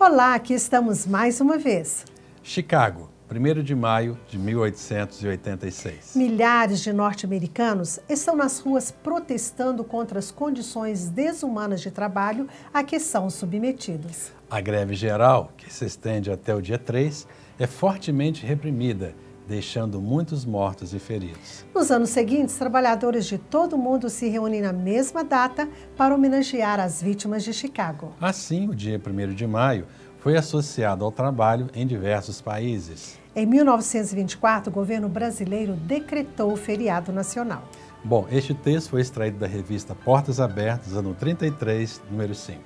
Olá, aqui estamos mais uma vez. Chicago, 1º de maio de 1886. Milhares de norte-americanos estão nas ruas protestando contra as condições desumanas de trabalho a que são submetidos. A greve geral, que se estende até o dia 3, é fortemente reprimida, deixando muitos mortos e feridos. Nos anos seguintes, trabalhadores de todo o mundo se reúnem na mesma data para homenagear as vítimas de Chicago. Assim, o dia 1º de maio foi associado ao trabalho em diversos países. Em 1924, o governo brasileiro decretou o feriado nacional. Bom, este texto foi extraído da revista Portas Abertas, ano 33, número 5.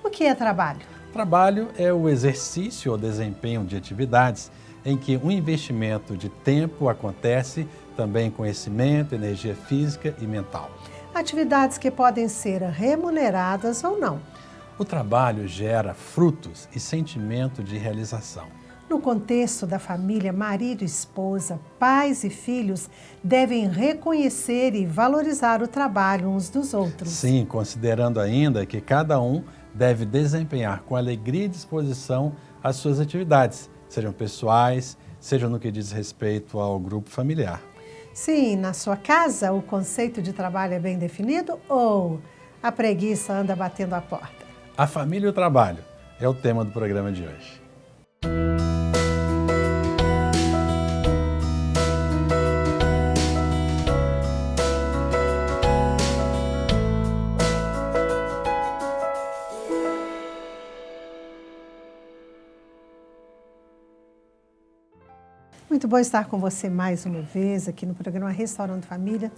O que é trabalho? Trabalho é o exercício ou desempenho de atividades em que um investimento de tempo acontece, também conhecimento, energia física e mental. Atividades que podem ser remuneradas ou não. O trabalho gera frutos e sentimento de realização. No contexto da família, marido e esposa, pais e filhos devem reconhecer e valorizar o trabalho uns dos outros. Sim, considerando ainda que cada um deve desempenhar com alegria e disposição as suas atividades, sejam pessoais, sejam no que diz respeito ao grupo familiar. Sim, na sua casa o conceito de trabalho é bem definido ou a preguiça anda batendo a porta? A família e o trabalho é o tema do programa de hoje. Muito bom estar com você mais uma vez aqui no programa Restaurando Família.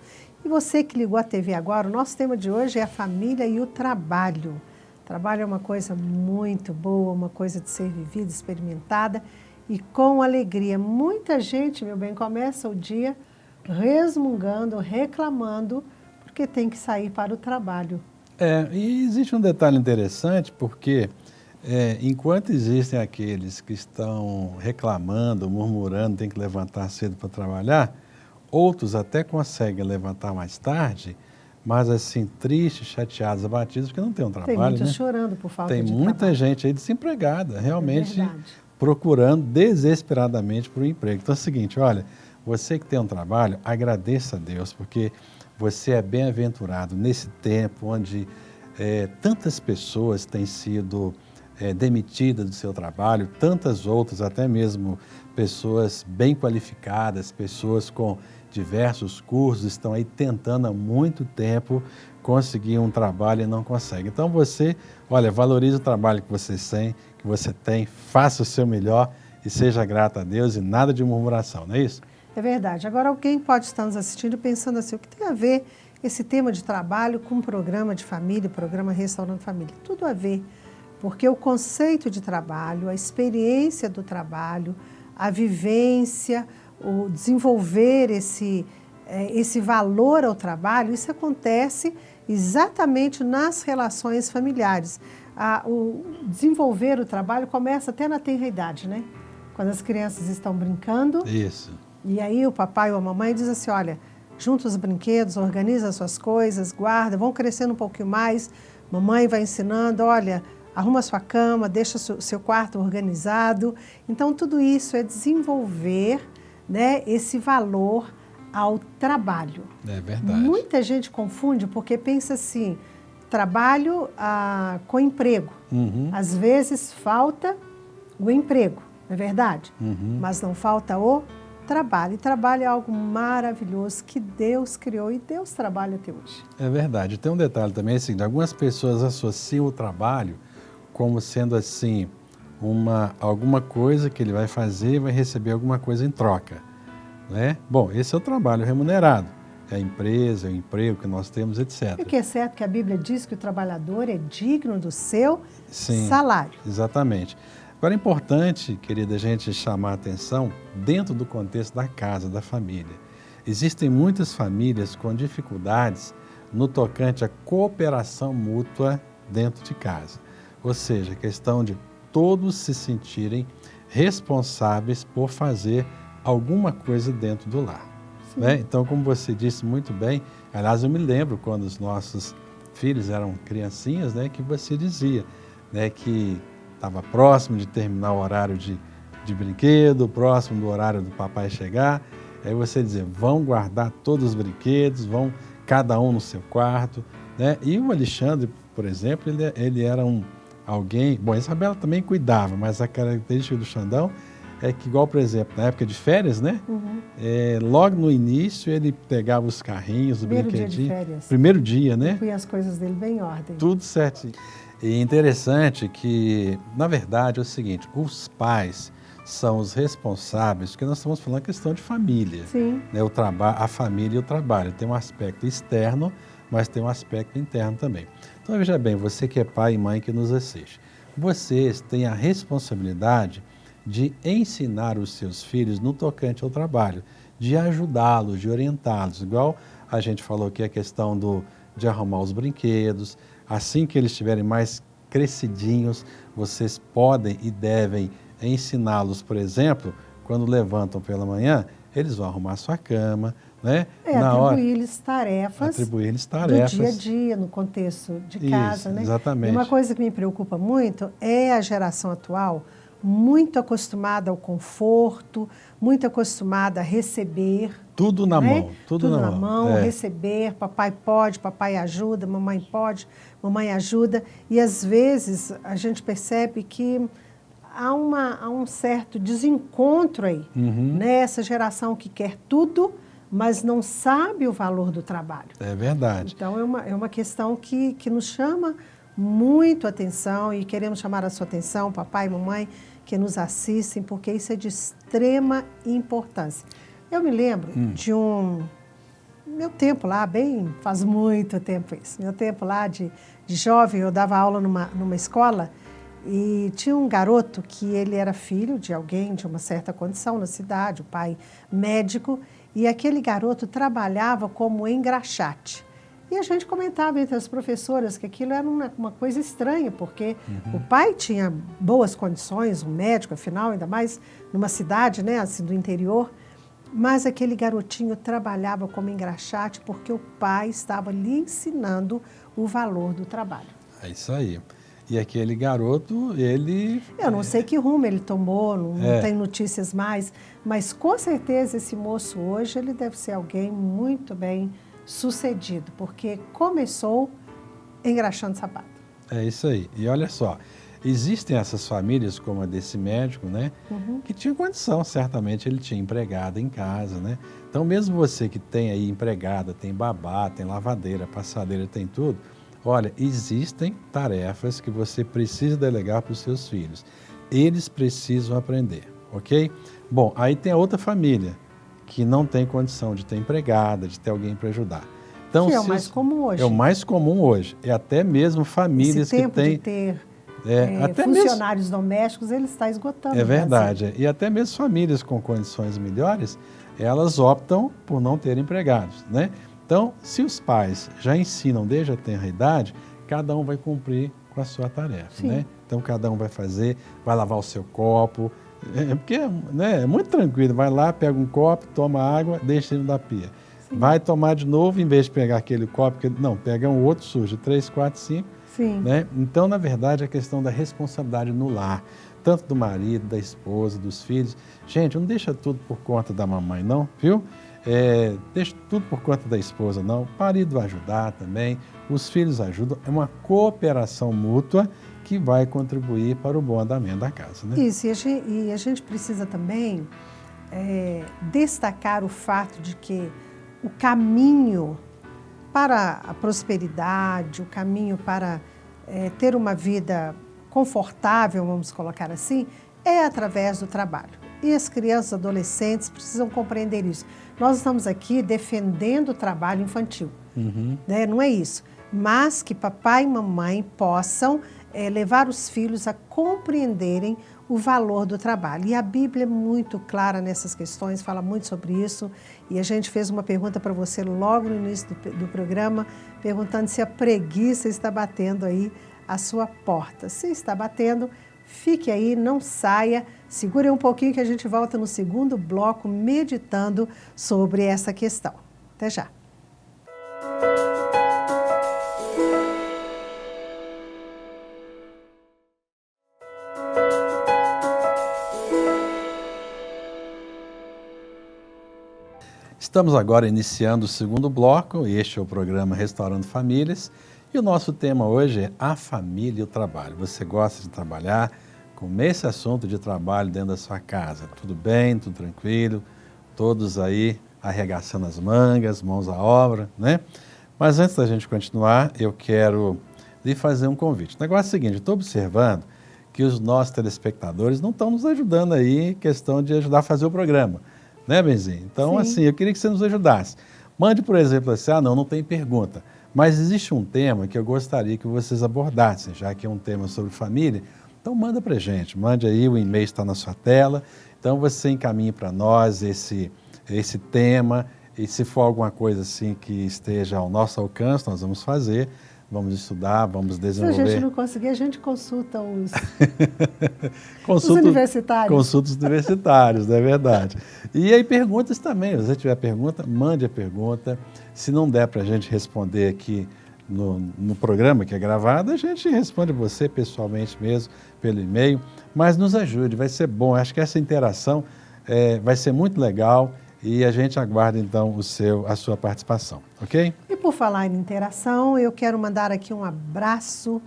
E você que ligou a TV agora, o nosso tema de hoje é a família e o trabalho. O trabalho é uma coisa muito boa, uma coisa de ser vivida, experimentada e com alegria. Muita gente, meu bem, começa o dia resmungando, reclamando, porque tem que sair para o trabalho. E existe um detalhe interessante, porque enquanto existem aqueles que estão reclamando, murmurando, tem que levantar cedo para trabalhar, outros até conseguem levantar mais tarde, mas assim, tristes, chateados, abatidos, porque não tem um trabalho, Tem muitos né? chorando por falta de Tem trabalho. muita gente aí desempregada, realmente verdade. procurando desesperadamente por um emprego. Então é o seguinte, olha, você que tem um trabalho, agradeça a Deus, porque você é bem-aventurado nesse tempo onde tantas pessoas têm sido demitida do seu trabalho, tantas outras, até mesmo pessoas bem qualificadas, pessoas com diversos cursos, estão aí tentando há muito tempo conseguir um trabalho e não conseguem. Então você, olha, valorize o trabalho que você tem, faça o seu melhor e seja grato a Deus e nada de murmuração, não é isso? É verdade. Agora alguém pode estar nos assistindo pensando assim, o que tem a ver esse tema de trabalho com o programa de família, o programa Restaurando Família? Tudo a ver. Porque o conceito de trabalho, a experiência do trabalho, a vivência, o desenvolver esse valor ao trabalho, isso acontece exatamente nas relações familiares. O desenvolver o trabalho começa até na tenra idade, né? Quando as crianças estão brincando. Isso. E aí o papai ou a mamãe diz assim, olha, junta os brinquedos, organiza as suas coisas, guarda, vão crescendo um pouquinho mais, mamãe vai ensinando, olha, arruma sua cama, deixa seu quarto organizado. Então, tudo isso é desenvolver, né, esse valor ao trabalho. É verdade. Muita gente confunde porque pensa assim, trabalho com emprego. Uhum. Às vezes falta o emprego, não é verdade? Uhum. Mas não falta o trabalho. E trabalho é algo maravilhoso que Deus criou e Deus trabalha até hoje. É verdade. Tem um detalhe também, assim, algumas pessoas associam o trabalho como sendo assim, alguma coisa que ele vai fazer e vai receber alguma coisa em troca, né? Bom, esse é o trabalho remunerado, é a empresa, é o emprego que nós temos, etc. E o que é certo que a Bíblia diz que o trabalhador é digno do seu Sim, salário. Exatamente. Agora é importante, querida, a gente chamar a atenção dentro do contexto da casa, da família. Existem muitas famílias com dificuldades no tocante à cooperação mútua dentro de casa. Ou seja, a questão de todos se sentirem responsáveis por fazer alguma coisa dentro do lar. Né? Então, como você disse muito bem, aliás, eu me lembro quando os nossos filhos eram criancinhas, né, que você dizia, né, que estava próximo de terminar o horário de brinquedo, próximo do horário do papai chegar. Aí você dizer, vão guardar todos os brinquedos, vão cada um no seu quarto, né? E o Alexandre, por exemplo, ele era alguém... Bom, a Isabela também cuidava, mas a característica do Xandão é que, igual, por exemplo, na época de férias, né? Logo no início, ele pegava os carrinhos, o brinquedinho. Primeiro dia de férias. Primeiro dia, né? E as coisas dele bem em ordem. Tudo certinho. E interessante que, na verdade, é o seguinte, os pais são os responsáveis, porque nós estamos falando questão de família. Sim. Né? A família e o trabalho. Tem um aspecto externo, mas tem um aspecto interno também. Então, veja bem, você que é pai e mãe que nos assiste, vocês têm a responsabilidade de ensinar os seus filhos no tocante ao trabalho, de ajudá-los, de orientá-los. Igual a gente falou aqui a questão de arrumar os brinquedos. Assim que eles estiverem mais crescidinhos, vocês podem e devem ensiná-los, por exemplo, quando levantam pela manhã, eles vão arrumar a sua cama, né? Atribuir-lhes tarefas do dia a dia, no contexto de casa, né? Exatamente. E uma coisa que me preocupa muito é a geração atual, muito acostumada ao conforto, muito acostumada a receber. Tudo na mão. Tudo na mão, receber, papai pode, papai ajuda, mamãe pode, mamãe ajuda. E às vezes a gente percebe que há um certo desencontro aí, né? Essa geração que quer tudo, mas não sabe o valor do trabalho. É verdade. Então é uma questão que nos chama muito atenção e queremos chamar a sua atenção, papai e mamãe, que nos assistem, porque isso é de extrema importância. Eu me lembro de meu tempo lá, faz muito tempo isso, meu tempo lá de jovem, eu dava aula numa escola e tinha um garoto que ele era filho de alguém de uma certa condição na cidade, o pai médico, e aquele garoto trabalhava como engraxate. E a gente comentava entre as professoras que aquilo era uma coisa estranha, porque o pai tinha boas condições, um médico, afinal, ainda mais numa cidade, né, assim, do interior, mas aquele garotinho trabalhava como engraxate porque o pai estava lhe ensinando o valor do trabalho. É isso aí. E aquele garoto, ele... Eu não sei que rumo ele tomou, não tem notícias mais, mas com certeza esse moço hoje, ele deve ser alguém muito bem sucedido, porque começou engraxando sapato. É isso aí. E olha só, existem essas famílias, como a desse médico, né, que tinha condição, certamente ele tinha empregada em casa, né? Então, mesmo você que tem aí empregada, tem babá, tem lavadeira, passadeira, tem tudo, olha, existem tarefas que você precisa delegar para os seus filhos. Eles precisam aprender, ok? Bom, aí tem a outra família, que não tem condição de ter empregada, de ter alguém para ajudar. Então, que é o mais comum hoje. É o mais comum hoje. É até mesmo famílias que têm... de ter até funcionários domésticos, ele está esgotando. É verdade. E até mesmo famílias com condições melhores, elas optam por não ter empregados, né? Então, se os pais já ensinam desde a tenra idade, cada um vai cumprir com a sua tarefa, né? Então, cada um vai vai lavar o seu copo, porque né, é muito tranquilo, vai lá, pega um copo, toma água, deixa ele na pia. Sim. Vai tomar de novo, em vez de pegar aquele copo, pega um outro sujo, 3, 4, 5. Sim. Né? Então, na verdade, a questão da responsabilidade no lar, tanto do marido, da esposa, dos filhos. Gente, não deixa tudo por conta da mamãe, não, viu? Deixa tudo por conta da esposa, não. O marido vai ajudar também, os filhos ajudam. É uma cooperação mútua que vai contribuir para o bom andamento da casa, né? Isso, e a gente precisa também destacar o fato de que o caminho para a prosperidade, o caminho para ter uma vida confortável, vamos colocar assim, é através do trabalho. E as crianças e adolescentes precisam compreender isso. Nós estamos aqui defendendo o trabalho infantil, né? Não é isso. Mas que papai e mamãe possam levar os filhos a compreenderem o valor do trabalho. E a Bíblia é muito clara nessas questões, fala muito sobre isso. E a gente fez uma pergunta para você logo no início do programa, perguntando se a preguiça está batendo aí a sua porta. Se está batendo, fique aí, não saia, segure um pouquinho que a gente volta no segundo bloco meditando sobre essa questão. Até já. Estamos agora iniciando o segundo bloco, este é o programa Restaurando Famílias, e o nosso tema hoje é a família e o trabalho. Você gosta de trabalhar? Com esse assunto de trabalho dentro da sua casa, tudo bem, tudo tranquilo, todos aí arregaçando as mangas, mãos à obra, né? Mas antes da gente continuar, eu quero lhe fazer um convite. O negócio é o seguinte, eu estou observando que os nossos telespectadores não estão nos ajudando aí, questão de ajudar a fazer o programa, né, Benzinho? Então, Sim. assim, eu queria que você nos ajudasse. Mande, por exemplo, assim, não tem pergunta, mas existe um tema que eu gostaria que vocês abordassem, já que é um tema sobre família, então manda para a gente, mande aí, o e-mail está na sua tela, então você encaminhe para nós esse tema, e se for alguma coisa assim que esteja ao nosso alcance, nós vamos fazer, vamos estudar, vamos desenvolver. Se a gente não conseguir, a gente consulta os os universitários. Consulta os universitários, não é verdade? E aí perguntas também, se você tiver pergunta, mande a pergunta. Se não der para a gente responder aqui no programa que é gravado, a gente responde você pessoalmente mesmo, pelo e-mail, mas nos ajude, vai ser bom. Acho que essa interação vai ser muito legal e a gente aguarda então a sua participação, ok? E por falar em interação, eu quero mandar aqui um abraço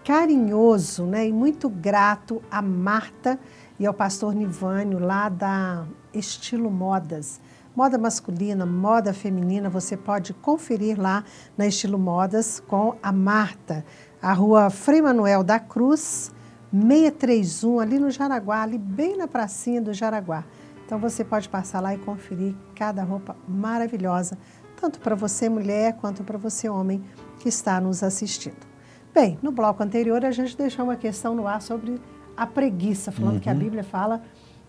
carinhoso, né, e muito grato a Marta e ao pastor Nivânio, lá da Estilo Modas. Moda masculina, moda feminina, você pode conferir lá na Estilo Modas com a Marta. A rua Frei Manuel da Cruz, 631, ali no Jaraguá, ali bem na pracinha do Jaraguá. Então você pode passar lá e conferir cada roupa maravilhosa, tanto para você mulher quanto para você homem que está nos assistindo. Bem, no bloco anterior a gente deixou uma questão no ar sobre a preguiça, falando que a Bíblia fala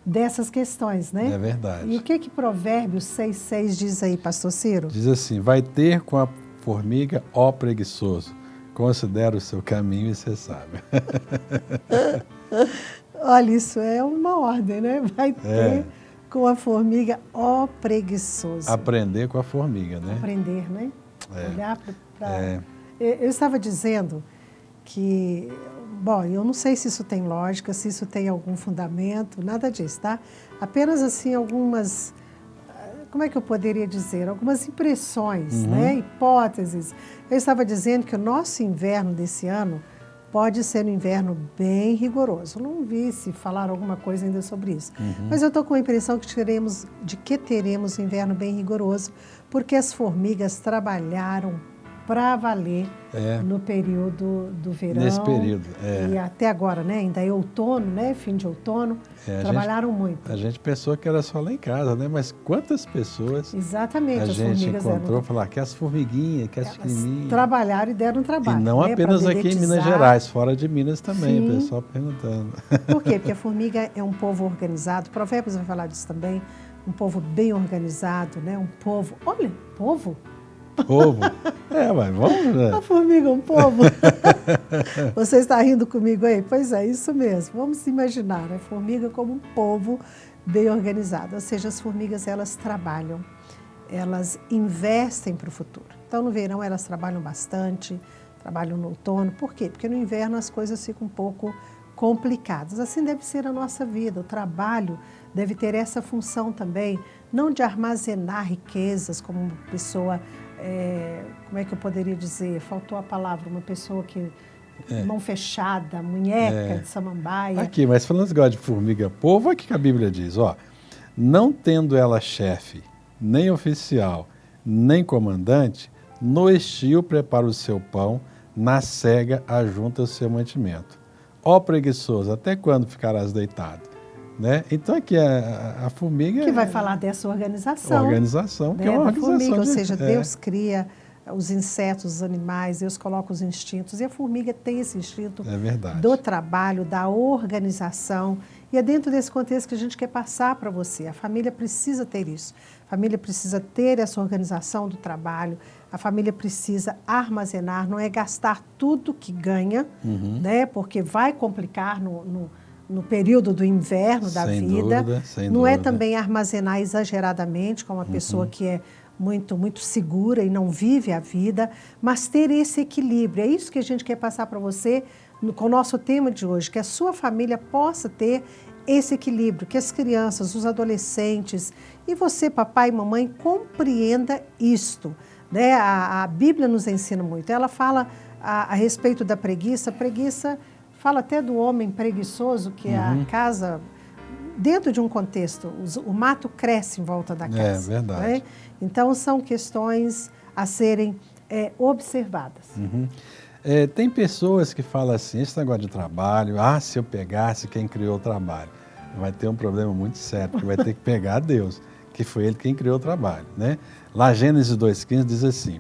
dessas questões, né? É verdade. E o que Provérbios 6,6 diz aí, pastor Ciro? Diz assim, vai ter com a formiga, ó preguiçoso, considera o seu caminho e você sabe. Olha, isso é uma ordem, né? Vai ter com a formiga, ó preguiçoso. Aprender com a formiga, né? Aprender, né? Olhar para... Eu estava dizendo que, bom, eu não sei se isso tem lógica, se isso tem algum fundamento, nada disso, tá? Apenas, assim, algumas, como é que eu poderia dizer? Algumas impressões, né? Hipóteses. Eu estava dizendo que o nosso inverno desse ano pode ser um inverno bem rigoroso. Eu não vi se falaram alguma coisa ainda sobre isso. Mas eu estou com a impressão que teremos um inverno bem rigoroso, porque as formigas trabalharam para valer no período do verão. Nesse período, E até agora, né? Ainda é outono, né? Fim de outono. Trabalharam muito. A gente pensou que era só lá em casa, né? Mas quantas pessoas Exatamente, a as gente formigas encontrou falar que as formiguinhas, que as pequenininhas. Trabalharam e deram trabalho. E não né? apenas aqui em Minas Gerais, fora de Minas também, o pessoal perguntando. Por quê? Porque a formiga é um povo organizado. Provérbios vai falar disso também. Um povo bem organizado, né? Um povo... Olha, povo... Povo? Mas vamos, né? A formiga é um povo. Você está rindo comigo aí? Pois é, isso mesmo. Vamos imaginar a formiga como um povo bem organizado. Ou seja, as formigas, elas trabalham, elas investem para o futuro. Então, no verão, elas trabalham bastante, trabalham no outono. Por quê? Porque no inverno as coisas ficam um pouco complicadas. Assim deve ser a nossa vida. O trabalho deve ter essa função também, não de armazenar riquezas como uma pessoa... como é que eu poderia dizer? Faltou a palavra, uma pessoa que... mão fechada, munheca de samambaia. Aqui, mas falando esse negócio de formiga povo, olha o que a Bíblia diz, ó. Não tendo ela chefe, nem oficial, nem comandante, no estio prepara o seu pão, na cega ajunta o seu mantimento. Ó preguiçoso, até quando ficarás deitado? Né? Então aqui a formiga... Que vai falar dessa organização. Organização, que é uma organização. Formiga, ou seja, Deus cria os insetos, os animais, Deus coloca os instintos. E a formiga tem esse instinto do trabalho, da organização. E é dentro desse contexto que a gente quer passar para você. A família precisa ter isso. A família precisa ter essa organização do trabalho. A família precisa armazenar, não é gastar tudo que ganha, né? Porque vai complicar no período do inverno da vida. Não é também armazenar exageradamente, como uma pessoa que é muito segura e não vive a vida, mas ter esse equilíbrio. É isso que a gente quer passar para você com o nosso tema de hoje, que a sua família possa ter esse equilíbrio, que as crianças, os adolescentes e você, papai e mamãe, compreenda isto. Né? A Bíblia nos ensina muito. Ela fala a respeito da preguiça. Preguiça fala até do homem preguiçoso, que é a casa, dentro de um contexto, o mato cresce em volta da casa. É verdade. Né? Então, são questões a serem observadas. Tem pessoas que falam assim, esse negócio de trabalho, se eu pegasse quem criou o trabalho, vai ter um problema muito sério, porque vai ter que pegar Deus, que foi Ele quem criou o trabalho. Né? Lá Gênesis 2,15 diz assim,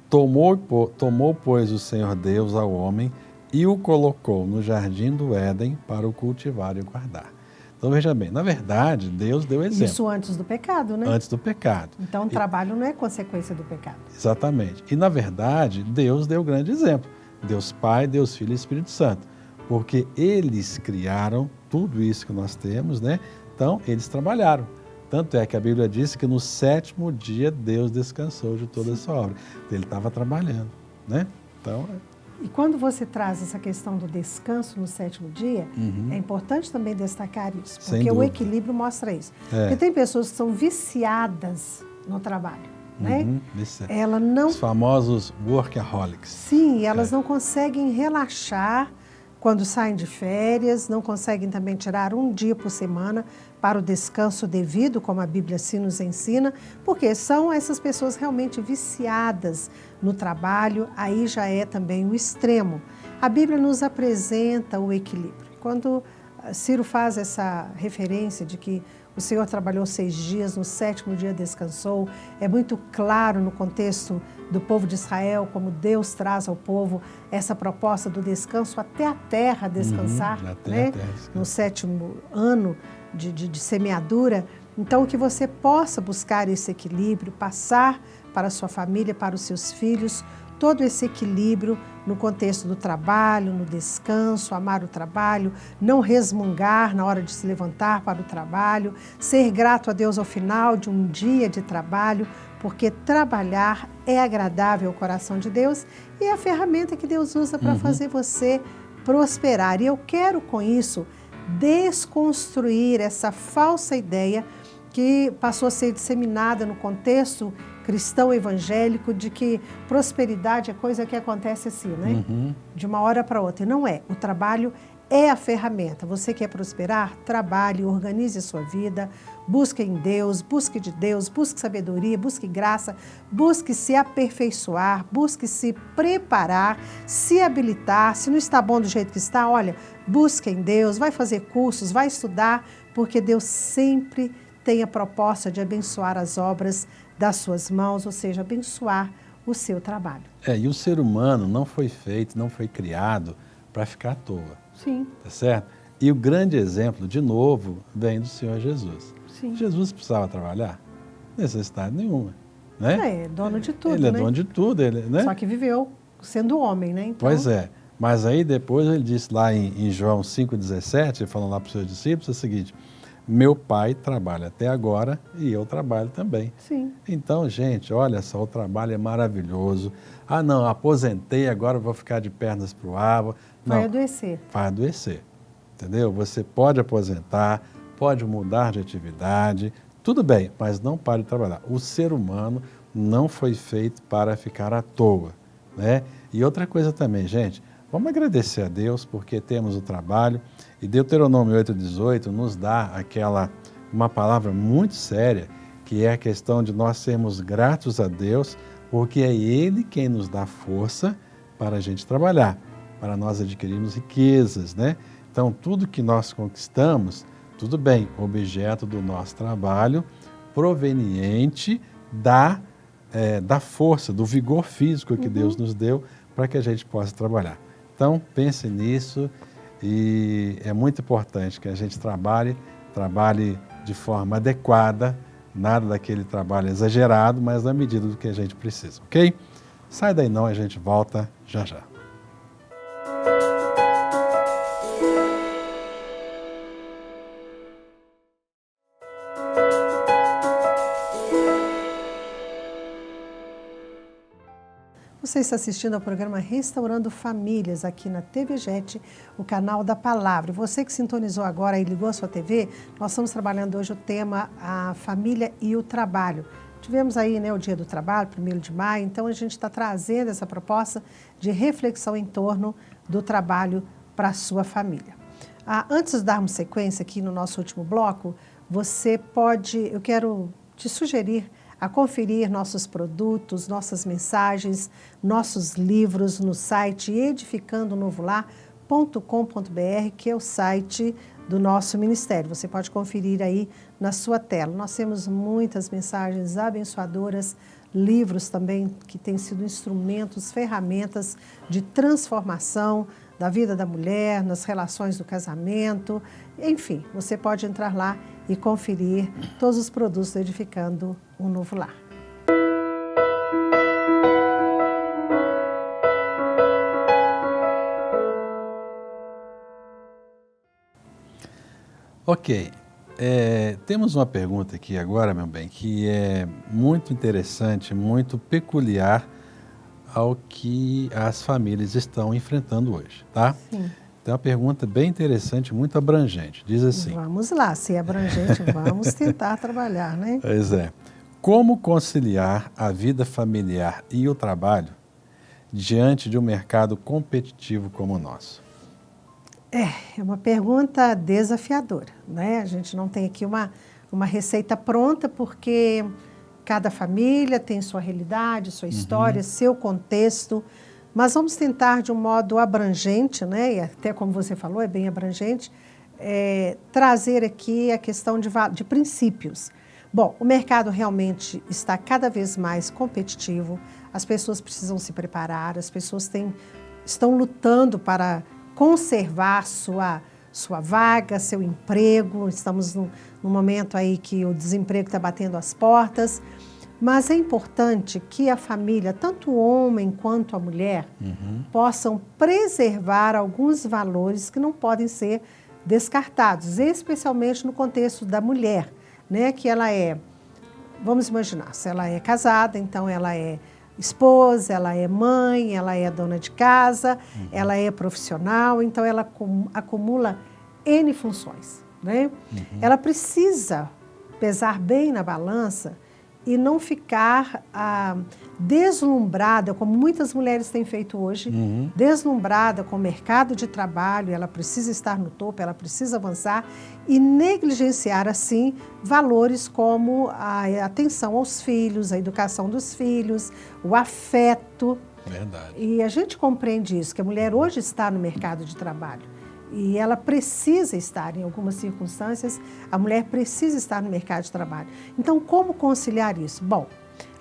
tomou, pois, o Senhor Deus ao homem e o colocou no jardim do Éden para o cultivar e o guardar. Então, veja bem, na verdade, Deus deu exemplo. Isso antes do pecado, né? Antes do pecado. Então, o trabalho não é consequência do pecado. Exatamente. E, na verdade, Deus deu grande exemplo. Deus Pai, Deus Filho e Espírito Santo. Porque eles criaram tudo isso que nós temos, né? Então, eles trabalharam. Tanto é que a Bíblia diz que no 7º dia Deus descansou de toda a sua obra. Ele estava trabalhando, né? Então... E quando você traz essa questão do descanso no 7º dia, é importante também destacar isso, porque o equilíbrio mostra isso. Porque tem pessoas que são viciadas no trabalho, né? Ela não... Os famosos workaholics. Sim, elas não conseguem relaxar quando saem de férias, não conseguem também tirar um dia por semana para o descanso devido, como a Bíblia assim nos ensina, porque são essas pessoas realmente viciadas no trabalho, aí já é também o extremo. A Bíblia nos apresenta o equilíbrio. Quando Ciro faz essa referência de que o Senhor trabalhou 6 dias, no 7º dia descansou, é muito claro no contexto do povo de Israel, como Deus traz ao povo essa proposta do descanso até a terra descansar, né? No 7º ano de semeadura. Então, que você possa buscar esse equilíbrio, passar para a sua família, para os seus filhos, todo esse equilíbrio no contexto do trabalho, no descanso, amar o trabalho, não resmungar na hora de se levantar para o trabalho, ser grato a Deus ao final de um dia de trabalho, porque trabalhar é agradável ao coração de Deus e é a ferramenta que Deus usa para fazer você prosperar. E eu quero, com isso, desconstruir essa falsa ideia que passou a ser disseminada no contexto cristão evangélico de que prosperidade é coisa que acontece assim, né? De uma hora para outra. E não é. O trabalho é a ferramenta. Você quer prosperar? Trabalhe, organize a sua vida, busque em Deus, busque de Deus, busque sabedoria, busque graça, busque se aperfeiçoar, busque se preparar, se habilitar. Se não está bom do jeito que está, olha, busque em Deus, vai fazer cursos, vai estudar, porque Deus sempre tem a proposta de abençoar as obras das suas mãos, ou seja, abençoar o seu trabalho. E o ser humano não foi feito, não foi criado para ficar à toa. Sim. Tá certo? E o grande exemplo, de novo, vem do Senhor Jesus. Sim. Jesus precisava trabalhar? Necessidade nenhuma. Né? É dono de tudo, Ele é dono de tudo. Ele, né? Só que viveu sendo homem, né? Então... Pois é. Mas aí depois ele disse lá em João 5,17, falando lá para os seus discípulos, é o seguinte: meu pai trabalha até agora e eu trabalho também. Sim. Então, gente, olha só, o trabalho é maravilhoso. Ah, não, aposentei, agora vou ficar de pernas para o ar. Não, vai adoecer. Vai adoecer, entendeu? Você pode aposentar, pode mudar de atividade, tudo bem, mas não pare de trabalhar. O ser humano não foi feito para ficar à toa, né? E outra coisa também, gente, vamos agradecer a Deus porque temos o trabalho. E Deuteronômio 8,18 nos dá uma palavra muito séria, que é a questão de nós sermos gratos a Deus, porque é Ele quem nos dá força para a gente trabalhar, para nós adquirirmos riquezas, né? Então, tudo que nós conquistamos, tudo bem, objeto do nosso trabalho, proveniente da força, do vigor físico que Deus nos deu para que a gente possa trabalhar. Então, pense nisso. E é muito importante que a gente trabalhe de forma adequada, nada daquele trabalho exagerado, mas na medida do que a gente precisa, ok? Sai daí não, a gente volta já já. Você está assistindo ao programa Restaurando Famílias, aqui na TV Jet, o canal da Palavra. E você que sintonizou agora e ligou a sua TV, nós estamos trabalhando hoje o tema a família e o trabalho. Tivemos aí, né, o Dia do Trabalho, 1º de maio, então a gente está trazendo essa proposta de reflexão em torno do trabalho para a sua família. Antes de darmos sequência aqui no nosso último bloco, eu quero te sugerir a conferir nossos produtos, nossas mensagens, nossos livros no site edificandonovolar.com.br, que é o site do nosso ministério. Você pode conferir aí na sua tela. Nós temos muitas mensagens abençoadoras, livros também que têm sido instrumentos, ferramentas de transformação da vida da mulher, nas relações do casamento. Enfim, você pode entrar lá e conferir todos os produtos do Edificando um Novo Lar. Ok, temos uma pergunta aqui agora, meu bem, que é muito interessante, muito peculiar ao que as famílias estão enfrentando hoje, tá? Sim. Então, é uma pergunta bem interessante, muito abrangente. Diz assim... Vamos lá, se é abrangente, vamos tentar trabalhar, né? Pois é. Como conciliar a vida familiar e o trabalho diante de um mercado competitivo como o nosso? É uma pergunta desafiadora, né? A gente não tem aqui uma receita pronta, porque cada família tem sua realidade, sua história, seu contexto, mas vamos tentar de um modo abrangente, né? E até como você falou, é bem abrangente, trazer aqui a questão de princípios. Bom, o mercado realmente está cada vez mais competitivo, as pessoas precisam se preparar, as pessoas estão lutando para conservar sua vaga, seu emprego. Estamos num momento aí que o desemprego está batendo as portas, mas é importante que a família, tanto o homem quanto a mulher, possam preservar alguns valores que não podem ser descartados, especialmente no contexto da mulher, né? Que ela vamos imaginar, se ela é casada, então ela é esposa, ela é mãe, ela é dona de casa, ela é profissional, então ela acumula N funções, né? Ela precisa pesar bem na balança e não ficar deslumbrada, como muitas mulheres têm feito hoje, deslumbrada com o mercado de trabalho. Ela precisa estar no topo, ela precisa avançar e negligenciar, assim, valores como a atenção aos filhos, a educação dos filhos, o afeto. Verdade. E a gente compreende isso, que a mulher hoje está no mercado de trabalho. E ela precisa estar, em algumas circunstâncias, a mulher precisa estar no mercado de trabalho. Então, como conciliar isso? Bom,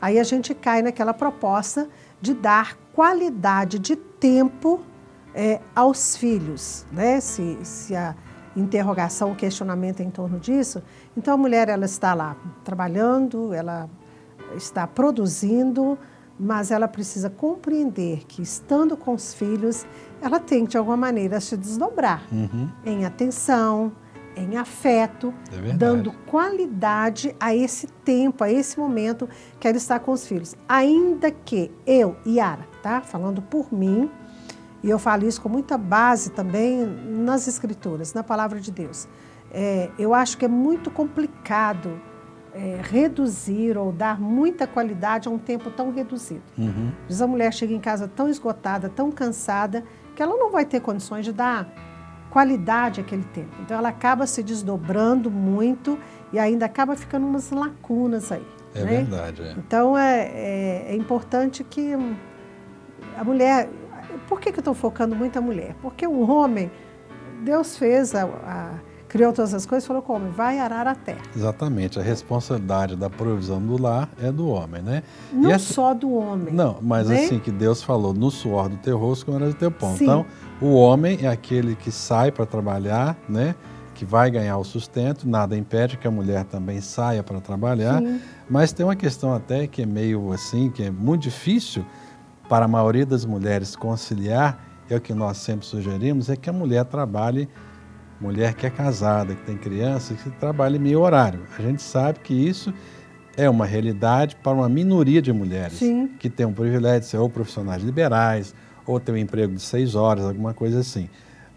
aí a gente cai naquela proposta de dar qualidade de tempo aos filhos, né? Se a interrogação, o questionamento é em torno disso, então a mulher ela está lá trabalhando, ela está produzindo, mas ela precisa compreender que, estando com os filhos, ela tem, de alguma maneira, se desdobrar em atenção, em afeto, dando qualidade a esse tempo, a esse momento que ela está com os filhos. Ainda que eu, Yara, tá? Falando por mim, e eu falo isso com muita base também nas Escrituras, na Palavra de Deus, eu acho que é muito complicado reduzir ou dar muita qualidade a um tempo tão reduzido. Às vezes a mulher chega em casa tão esgotada, tão cansada, que ela não vai ter condições de dar qualidade àquele tempo. Então ela acaba se desdobrando muito e ainda acaba ficando umas lacunas aí. É, né? Verdade. Então é importante que a mulher... Por que eu estou focando muito a mulher? Porque o homem, Deus fez criou todas as coisas e falou como? Vai arar a terra. Exatamente. A responsabilidade da provisão do lar é do homem, né? Não só do homem. Não, mas né? assim, que Deus falou, no suor do teu rosto comerás do teu pão. Sim. Então, o homem é aquele que sai para trabalhar, né? Que vai ganhar o sustento, nada impede que a mulher também saia para trabalhar. Sim. Mas tem uma questão até que é meio assim, que é muito difícil para a maioria das mulheres conciliar, é o que nós sempre sugerimos, é que a mulher trabalhe, mulher que é casada, que tem criança, que trabalhe meio horário. A gente sabe que isso é uma realidade para uma minoria de mulheres Sim. que tem um privilégio de ser ou profissionais liberais, ou ter um emprego de 6 horas, alguma coisa assim.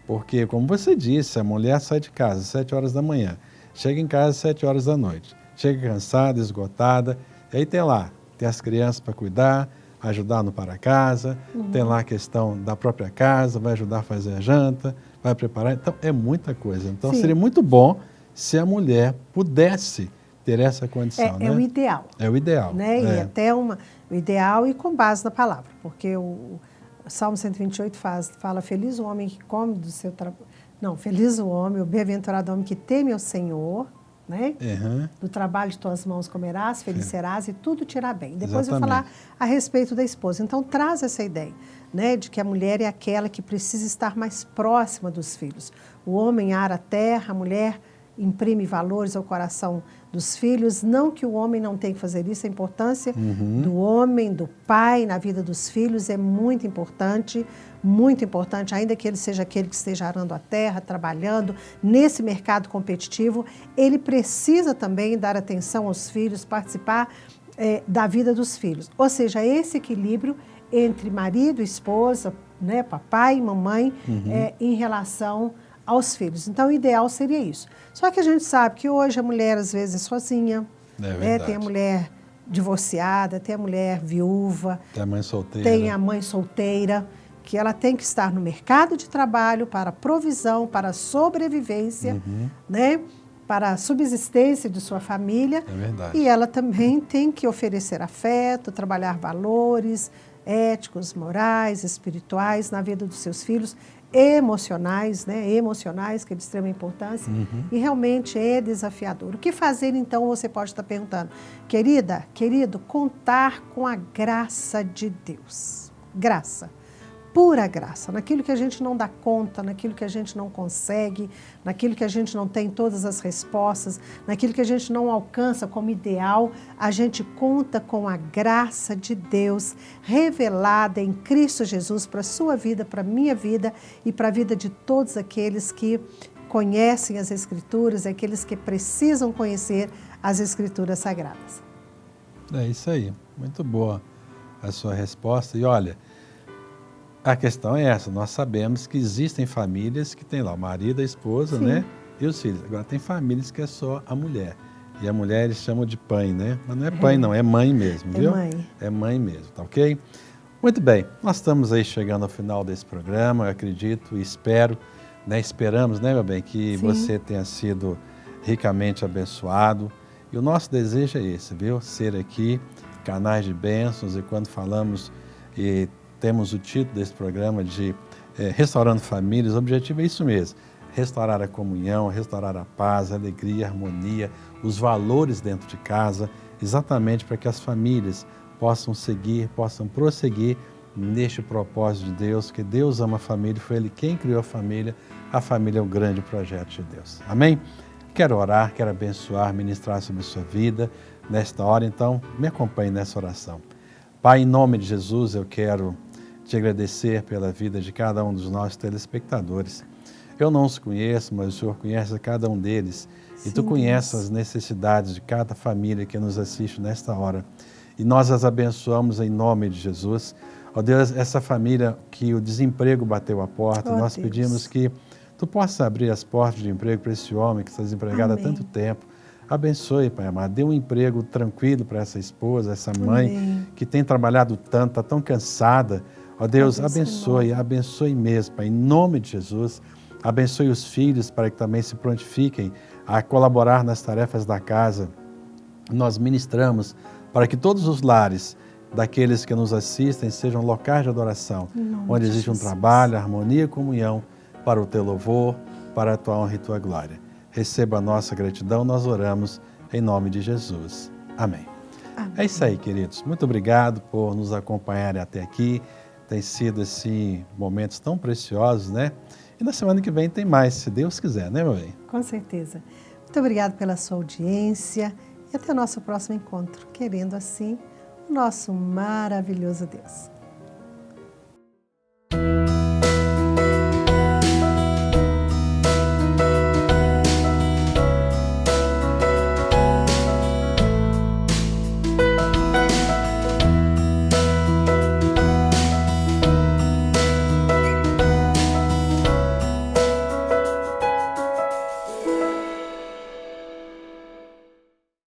Porque, como você disse, a mulher sai de casa às 7 horas da manhã, chega em casa às 7 horas da noite, chega cansada, esgotada, e aí tem as crianças para cuidar, ajudar no para casa, tem lá a questão da própria casa, vai ajudar a fazer a janta, vai preparar, então é muita coisa. Então Sim. seria muito bom se a mulher pudesse ter essa condição, né? É o ideal. É o ideal. Né? E até o ideal e com base na palavra, porque o Salmo 128 fala, feliz o homem que come do seu trabalho. Não, feliz o homem, o bem-aventurado homem que teme ao Senhor, né? Uhum. Do trabalho de tuas mãos comerás, feliz serás e tudo te irá bem. Depois Exatamente. eu vou falar a respeito da esposa. Então traz essa ideia, né? De que a mulher é aquela que precisa estar mais próxima dos filhos. O homem ara a terra, a mulher imprime valores ao coração dos filhos. Não que o homem não tenha que fazer isso, a importância do homem, do pai na vida dos filhos é muito importante, ainda que ele seja aquele que esteja arando a terra, trabalhando nesse mercado competitivo, ele precisa também dar atenção aos filhos, participar da vida dos filhos. Ou seja, esse equilíbrio entre marido e esposa, né, papai e mamãe, em relação aos filhos. Então, o ideal seria isso. Só que a gente sabe que hoje a mulher, às vezes, é sozinha, né? Tem a mulher divorciada, tem a mulher viúva, tem a mãe solteira, que ela tem que estar no mercado de trabalho para provisão, para sobrevivência, né? Para a subsistência de sua família. É verdade. E ela também tem que oferecer afeto, trabalhar valores éticos, morais, espirituais na vida dos seus filhos, emocionais, né? Emocionais, que é de extrema importância, e realmente é desafiador. O que fazer, então, você pode estar perguntando. Querida, querido, contar com a graça de Deus. Graça. Pura graça, naquilo que a gente não dá conta, naquilo que a gente não consegue, naquilo que a gente não tem todas as respostas, naquilo que a gente não alcança como ideal, a gente conta com a graça de Deus revelada em Cristo Jesus para a sua vida, para a minha vida e para a vida de todos aqueles que conhecem as Escrituras, aqueles que precisam conhecer as Escrituras Sagradas. É isso aí, muito boa a sua resposta. E olha, a questão é essa, nós sabemos que existem famílias que tem lá o marido, a esposa, né, e os filhos. Agora tem famílias que é só a mulher. E a mulher eles chamam de pai, né? Mas não é pai não, é mãe mesmo, viu? É mãe. É mãe mesmo, tá ok? Muito bem, nós estamos aí chegando ao final desse programa, eu acredito e espero, né, esperamos, né, meu bem, que você tenha sido ricamente abençoado. E o nosso desejo é esse, viu? Ser aqui canais de bênçãos, e quando falamos e temos o título desse programa de Restaurando Famílias, o objetivo é isso mesmo, restaurar a comunhão, restaurar a paz, a alegria, a harmonia, os valores dentro de casa, exatamente para que as famílias possam seguir, possam prosseguir neste propósito de Deus, que Deus ama a família, foi Ele quem criou a família é um grande projeto de Deus. Amém? Quero orar, quero abençoar, ministrar sobre a sua vida nesta hora, então me acompanhe nessa oração. Pai, em nome de Jesus, eu quero te agradecer pela vida de cada um dos nossos telespectadores. Eu não os conheço, mas o Senhor conhece cada um deles. E Tu conheces as necessidades de cada família que nos assiste nesta hora. E nós as abençoamos em nome de Jesus. Ó Deus, essa família que o desemprego bateu a porta, nós pedimos que Tu possa abrir as portas de emprego para esse homem que está desempregado há tanto tempo. Abençoe, Pai amado, dê um emprego tranquilo para essa esposa, essa mãe que tem trabalhado tanto, está tão cansada. Ó Deus, abençoe mesmo, Pai, em nome de Jesus. Abençoe os filhos para que também se prontifiquem a colaborar nas tarefas da casa. Nós ministramos para que todos os lares daqueles que nos assistem sejam locais de adoração, onde existe um trabalho, harmonia e comunhão para o Teu louvor, para a Tua honra e Tua glória. Receba a nossa gratidão, nós oramos em nome de Jesus. Amém. É isso aí, queridos. Muito obrigado por nos acompanharem até aqui. Tem sido, assim, momentos tão preciosos, né? E na semana que vem tem mais, se Deus quiser, né, meu bem? Com certeza. Muito obrigado pela sua audiência e até o nosso próximo encontro, querendo assim o nosso maravilhoso Deus.